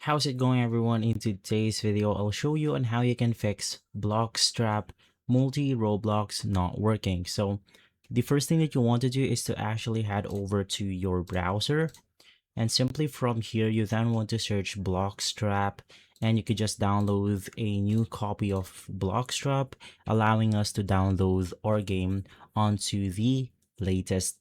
How's it going, everyone? In today's video, I'll show you on how you can fix Bloxstrap Multi Roblox not working. So the first thing that you want to do is to actually head over to your browser, and simply from here you then want to search Bloxstrap, and you could just download a new copy of Bloxstrap, allowing us to download our game onto the latest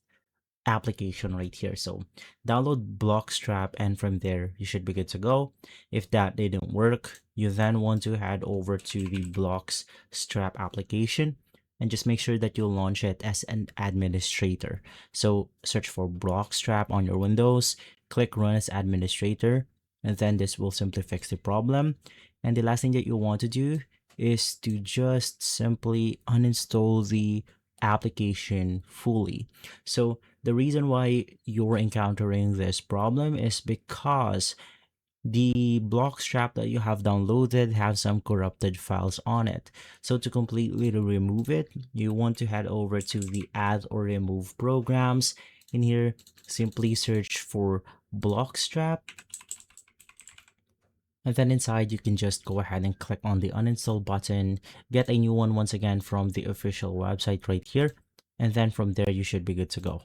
application right here. So download Bloxstrap, and from there you should be good to go. If that didn't work, you then want to head over to the Bloxstrap application and just make sure that you launch it as an administrator. So search for Bloxstrap on your Windows, click run as administrator, and then this will simply fix the problem. And the last thing that you want to do is to just simply uninstall the application fully. So the reason why you're encountering this problem is because the Bloxstrap that you have downloaded have some corrupted files on it. So to completely remove it, you want to head over to the add or remove programs. In here, simply search for Bloxstrap, and then inside you can just go ahead and click on the uninstall button, get a new one once again from the official website right here, and then from there you should be good to go.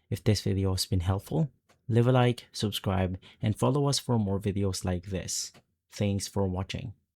If this video has been helpful, leave a like, subscribe, and follow us for more videos like this. Thanks for watching.